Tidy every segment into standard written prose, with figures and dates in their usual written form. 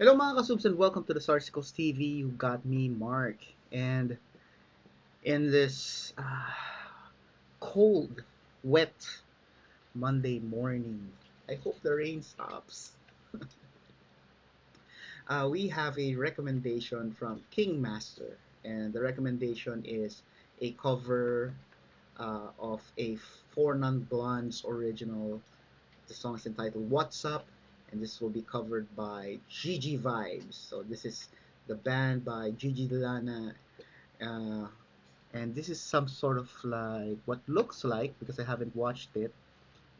Hello mga kasubs and welcome to the Sarsicles TV. You got me, Mark. And in this cold, wet Monday morning, I hope the rain stops. We have a recommendation from King Master, and the recommendation is a cover of a Four Non Blondes original. The song is entitled What's Up, and this will be covered by Gigi Vibes. So this is the band by Gigi Delana, uh, and this is some sort of like what looks like, because I haven't watched it,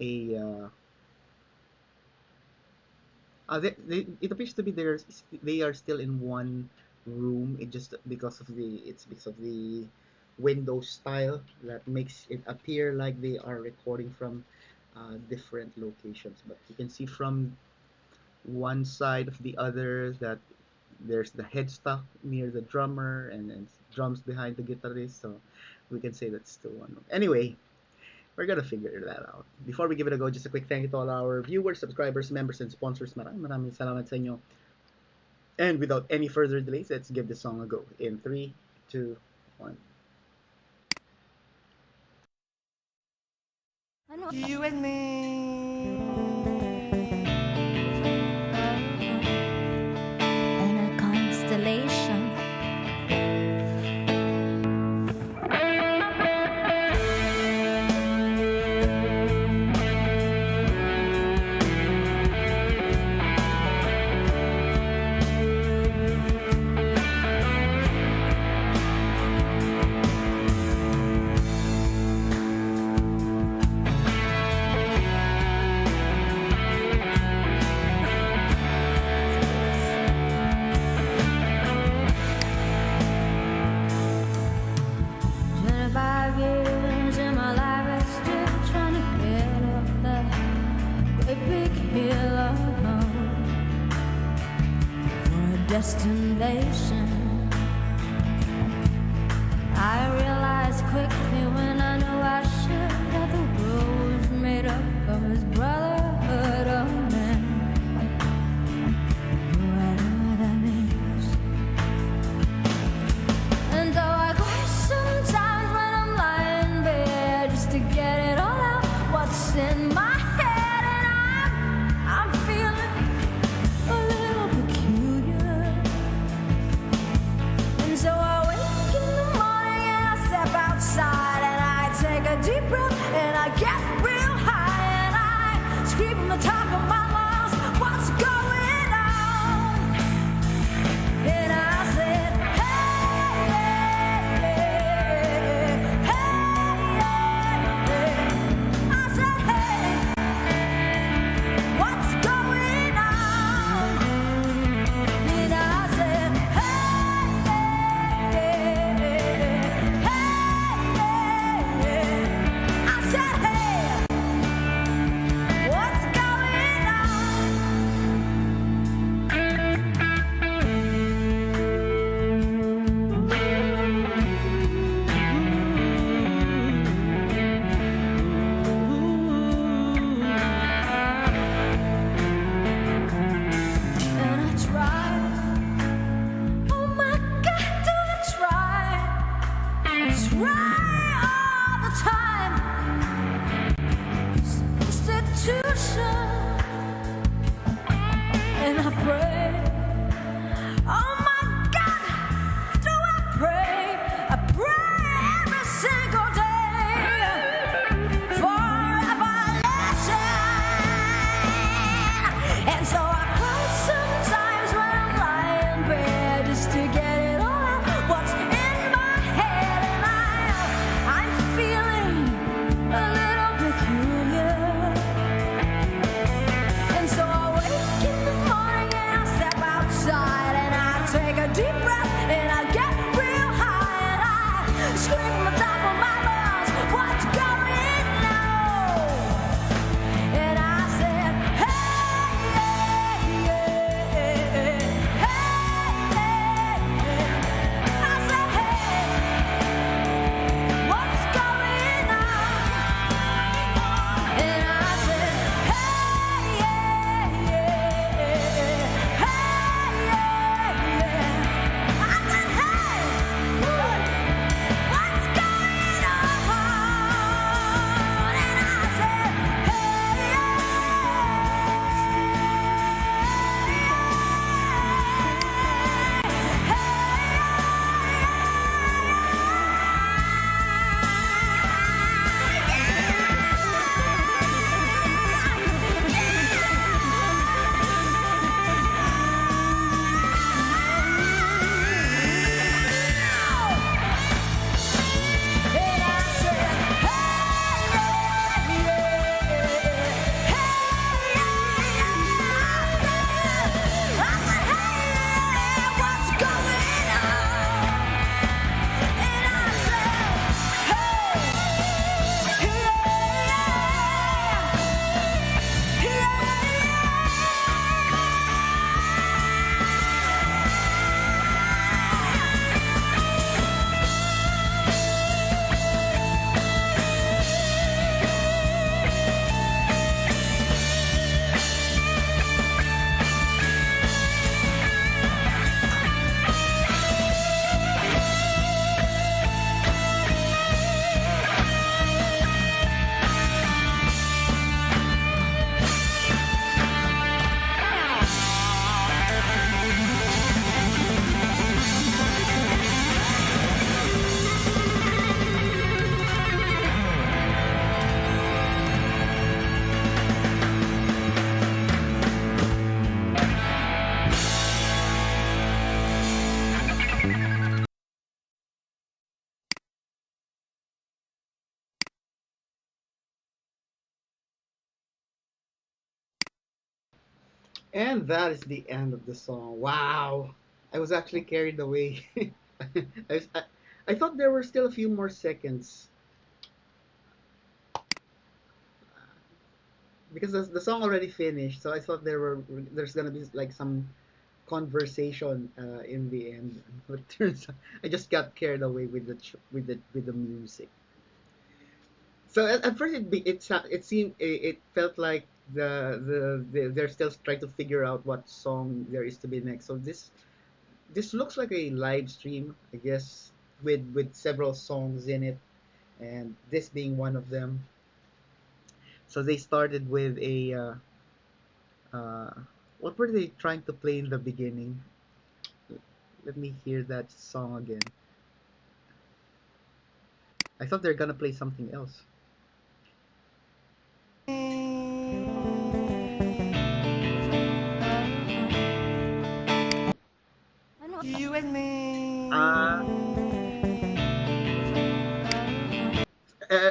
a it appears to be they are still in one room. It just because of the window style that makes it appear like they are recording from different locations. But you can see from one side of the other that there's the headstock near the drummer and then drums behind the guitarist, so we can say that's still one. Anyway, we're gonna figure that out. Before we give it a go, just a quick thank you to all our viewers, subscribers, members, and sponsors. Maraming salamat sa inyo. And without any further delays, let's give this song a go. In 3, 2, 1. You and me. In a constellation. Destination. I realized quickly when I knew I should that the world was made up of his brotherhood of men. Whatever that means. And though I cry sometimes when I'm lying in bed just to get it all out, what's in my head, and I'm feeling a little peculiar. So I wake in the morning and I step outside. And that is the end of the song. Wow. I was actually carried away. I thought there were still a few more seconds because the song already finished. So I thought there's gonna be like some conversation in the end. But turns out I just got carried away with the music. So at first it seemed it felt like they're still trying to figure out what song there is to be next. So this looks like a live stream, I guess, with several songs in it, and this being one of them. So they started with a uh, what were they trying to play in the beginning? Let me hear that song again. I thought they're gonna play something else. You and Uh, me.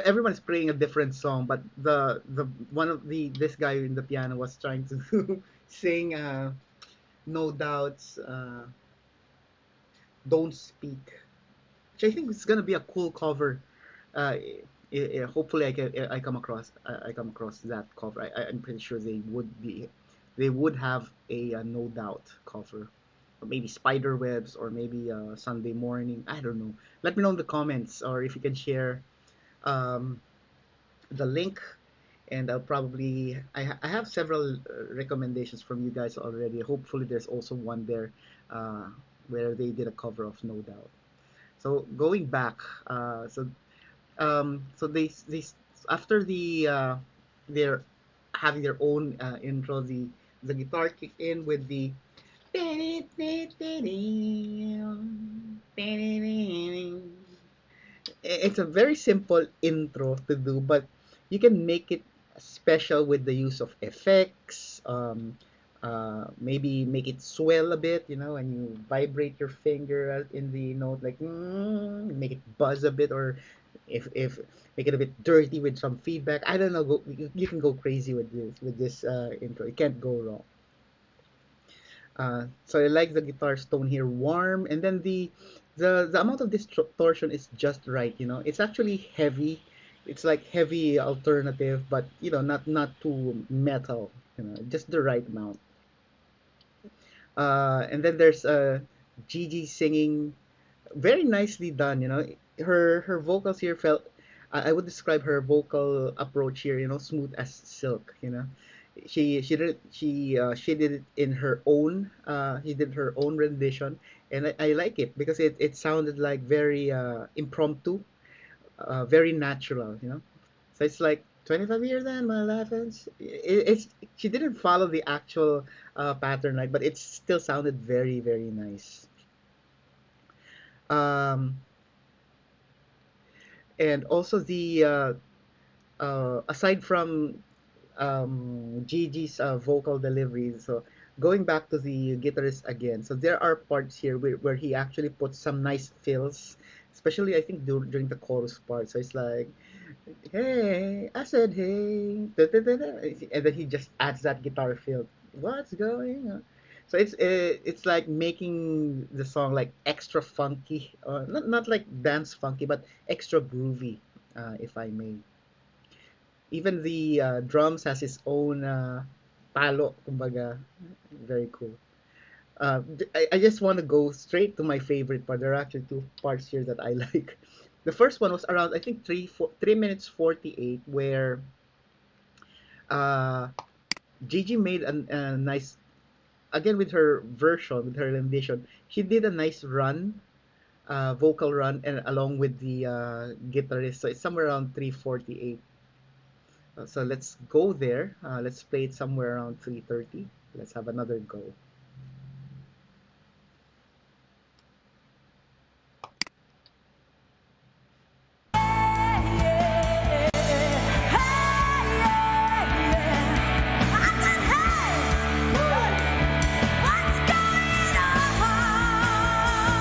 Everyone's playing a different song, but the one of the this guy in the piano was trying to sing No Doubts, Don't Speak, which I think is gonna be a cool cover. Hopefully I come across that cover. I'm pretty sure they would have a No Doubt cover, or maybe Spider Webs, or maybe Sunday Morning. I don't know. Let me know in the comments, or if you can share um, the link, and I have several recommendations from you guys already. Hopefully there's also one there uh, where they did a cover of No Doubt. So going back, so they after they're having their own intro, the guitar kicked in with the it's a very simple intro to do, but you can make it special with the use of effects. Maybe make it swell a bit, and you vibrate your finger in the note, like make it buzz a bit, or if make it a bit dirty with some feedback. I don't know. You can go crazy with this intro. You can't go wrong. So I like the guitar tone here, warm, and then the amount of distortion is just right. It's actually heavy. It's like heavy alternative, but not too metal. Just the right amount. And then there's Gigi singing, very nicely done. Her vocals here felt. I would describe her vocal approach here. Smooth as silk. She did it in her own he did her own rendition, and I like it because it sounded like very impromptu, very natural. So it's like 25 years and my life is it's she didn't follow the actual pattern, like, but it still sounded very, very nice. um and also the aside from Gigi's vocal delivery. So going back to the guitarist again, so there are parts here where he actually puts some nice fills, especially I think during the chorus part. So it's like, hey, I said hey, da, da, da, da, and then he just adds that guitar fill. What's going on? So it's like making the song like extra funky, not like dance funky, but extra groovy, if I may. Even the drums has its own palo, kumbaga. Very cool. I just want to go straight to my favorite part. There are actually two parts here that I like. The first one was around, I think, 3 minutes 48, where uh, Gigi made a nice, again with her version, with her rendition. She did a nice run, vocal run, and along with the guitarist. So it's somewhere around 3:48. So let's go there. Let's play it somewhere around 3:30. Let's have another go.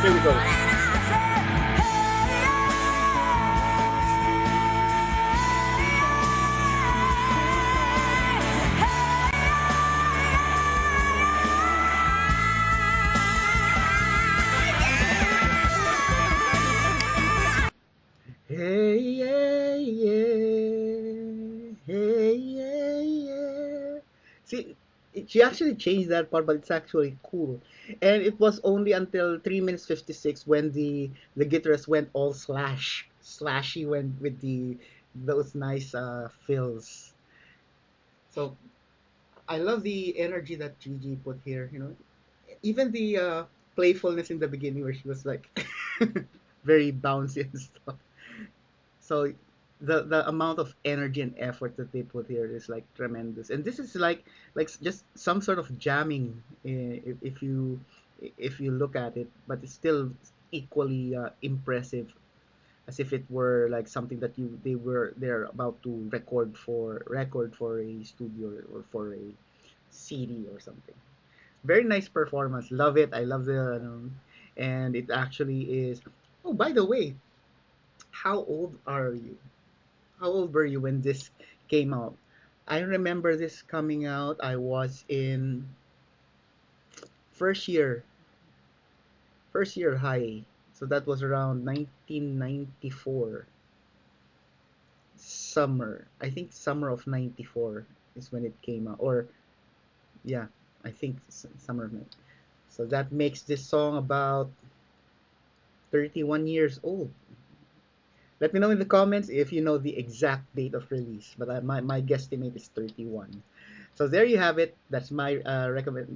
Here we go. she actually changed that part, but it's actually cool. And it was only until 3 minutes 56 when the guitarist went all slashy, went with the those nice fills. So I love the energy that Gigi put here. You know, even the playfulness in the beginning where she was like very bouncy and stuff. So the amount of energy and effort that they put here is like tremendous. And this is like just some sort of jamming if you look at it, but it's still equally impressive as if it were like something that they're about to record for a studio or for a CD or something. Very nice performance. Love it. I love the and it actually is. Oh, by the way, how old are you? How old were you when this came out? I remember this coming out. I was in first year, first year high. So that was around 1994 summer. I think summer of 94 is when it came out. Or yeah, I think summer of So that makes this song about 31 years old. Let me know in the comments if you know the exact date of release, but my guesstimate is 31. So there you have it. That's my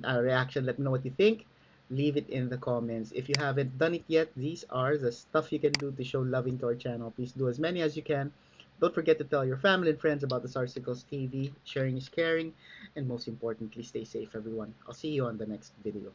reaction. Let me know what you think. Leave it in the comments. If you haven't done it yet, these are the stuff you can do to show love into our channel. Please do as many as you can. Don't forget to tell your family and friends about the Sarsicles TV. Sharing is caring. And most importantly, stay safe, everyone. I'll see you on the next video.